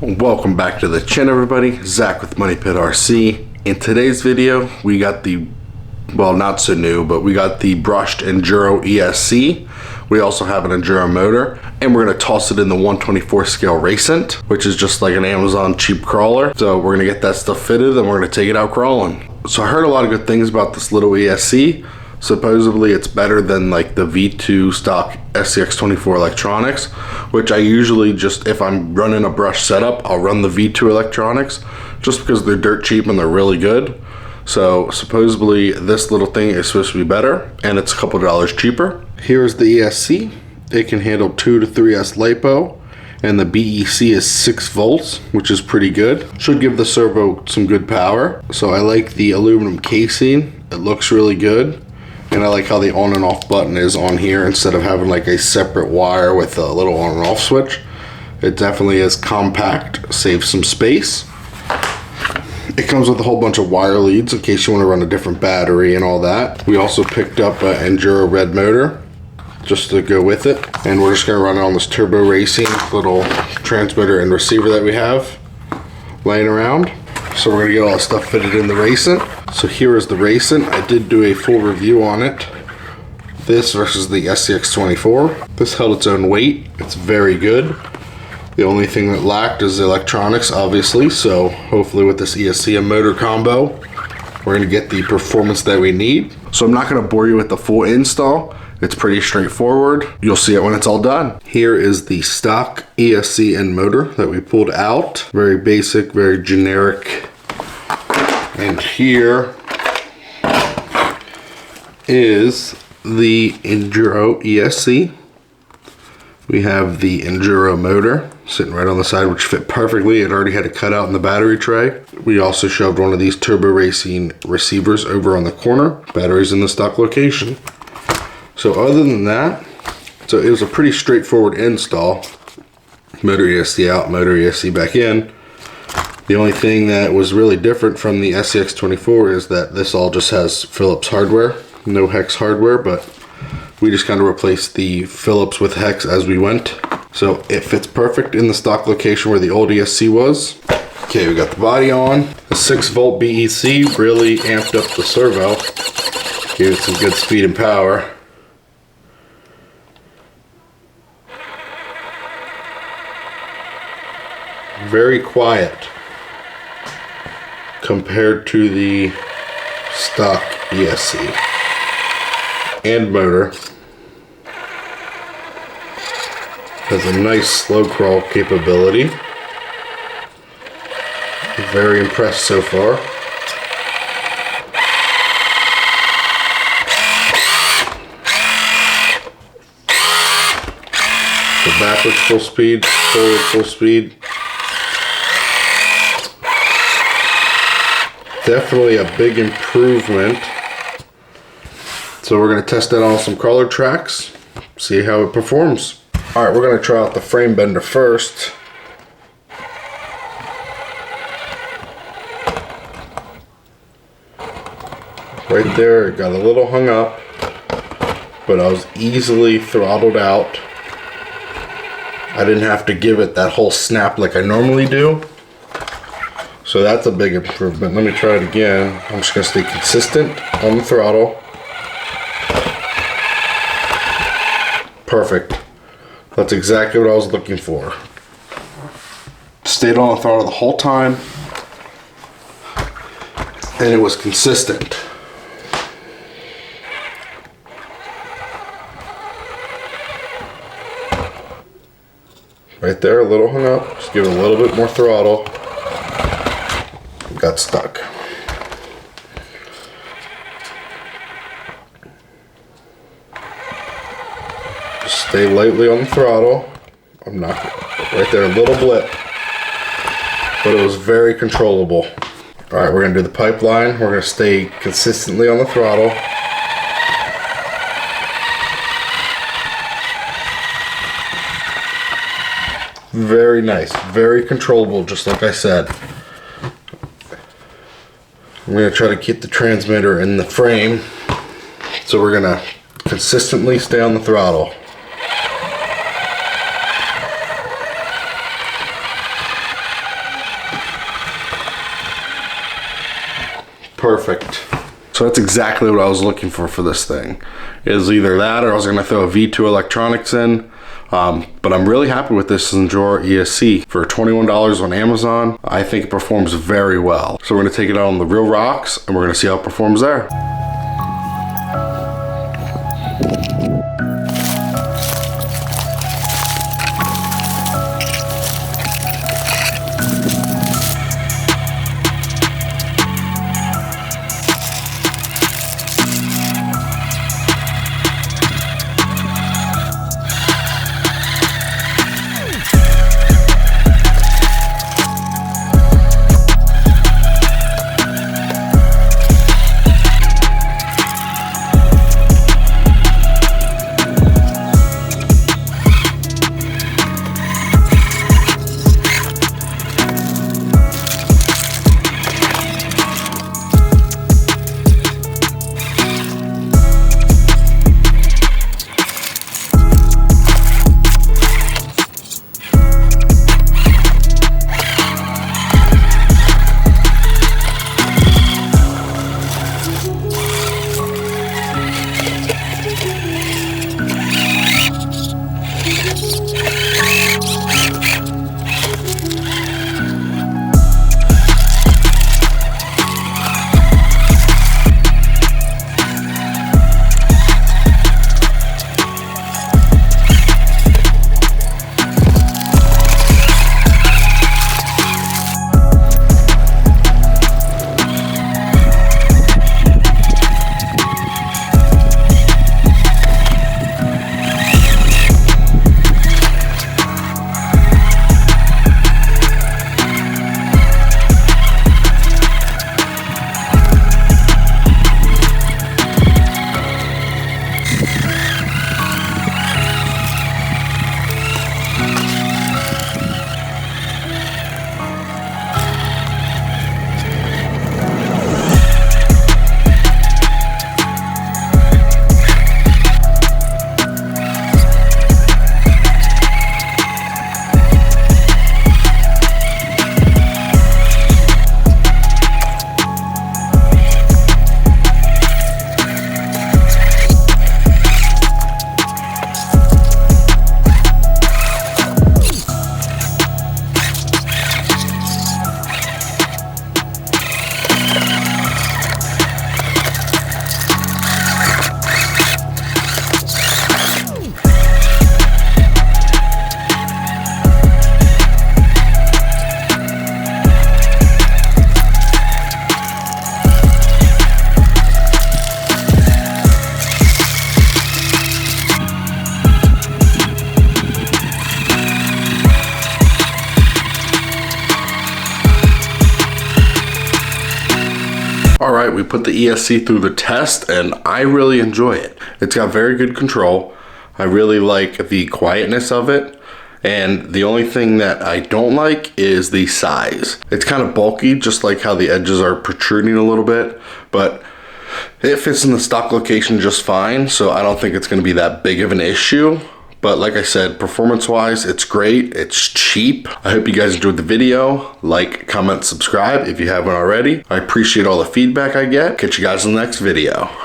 Welcome back to the channel, everybody. Zach with Money Pit RC. In today's video, we got the, well, not so new, but we got the brushed Injora ESC. We also have an Injora motor, and we're gonna toss it in the 124 scale Racent, which is just like an Amazon cheap crawler. So we're gonna get that stuff fitted, and we're gonna take it out crawling. So I heard a lot of good things about this little ESC. Supposedly it's better than like the V2 stock SCX24 electronics, which I usually just, if I'm running a brush setup, I'll run the V2 electronics just because they're dirt cheap and they're really good. So supposedly this little thing is supposed to be better, and it's a couple dollars cheaper. Here's the ESC. It can handle 2 to 3S LiPo, and the BEC is 6 volts, which is pretty good. Should give the servo some good power. So I like the aluminum casing. It looks really good. And I like how the on and off button is on here instead of having like a separate wire with a little on and off switch. It definitely is compact, saves some space. It comes with a whole bunch of wire leads in case you want to run a different battery and all that. We also picked up an Injora red motor just to go with it. And we're just gonna run it on this turbo racing little transmitter and receiver that we have laying around. So we're gonna get all the stuff fitted in the Racent. So here is the Racent. I did do a full review on it. This versus the SCX24. This held its own weight. It's very good. The only thing that lacked is the electronics, obviously. So hopefully with this ESC and motor combo, we're gonna get the performance that we need. So I'm not gonna bore you with the full install. It's pretty straightforward. You'll see it when it's all done. Here is the stock ESC and motor that we pulled out. Very basic, very generic. And here is the Injora ESC. We have the Injora motor sitting right on the side, which fit perfectly. It already had a cutout in the battery tray. We also shoved one of these turbo racing receivers over on the corner. Batteries in the stock location. So other than that, so it was a pretty straightforward install. Motor ESC out, motor ESC back in. The only thing that was really different from the SCX24 is that this all just has Phillips hardware, no hex hardware, but we just kind of replaced the Phillips with hex as we went. So it fits perfect in the stock location where the old ESC was. Okay, we got the body on. The 6 volt BEC really amped up the servo. Gave it some good speed and power. Very quiet compared to the stock ESC and motor. Has a nice slow crawl capability. Very impressed so far. So backwards full speed, forward full speed. Definitely a big improvement. So we're going to test that on some crawler tracks, see how it performs. Alright, we're going to try out the frame bender first. Right there, it got a little hung up, but I was easily throttled out. I didn't have to give it that whole snap like I normally do. So that's a big improvement. Let me try it again. I'm just gonna stay consistent on the throttle. Perfect. That's exactly what I was looking for. Stayed on the throttle the whole time, and it was consistent. Right there, a little hung up. Just give it a little bit more throttle. Got stuck. Just stay lightly on the throttle. I'm not right there, a little blip, but it was very controllable. All right, we're gonna do the pipeline. We're gonna stay consistently on the throttle. Very nice, very controllable, just like I said. I'm going to try to keep the transmitter in the frame, so we're going to consistently stay on the throttle. Perfect. So that's exactly what I was looking for this thing. Is either that or I was gonna throw a V2 electronics in. But I'm really happy with this Injora ESC. For $21 on Amazon, I think it performs very well. So we're gonna take it out on the real rocks and we're gonna see how it performs there. All right, we put the ESC through the test and I really enjoy it. It's got very good control. I really like the quietness of it. And the only thing that I don't like is the size. It's kind of bulky, just like how the edges are protruding a little bit, but it fits in the stock location just fine, so I don't think it's gonna be that big of an issue. But like I said, performance-wise, it's great, it's cheap. I hope you guys enjoyed the video. Like, comment, subscribe if you haven't already. I appreciate all the feedback I get. Catch you guys in the next video.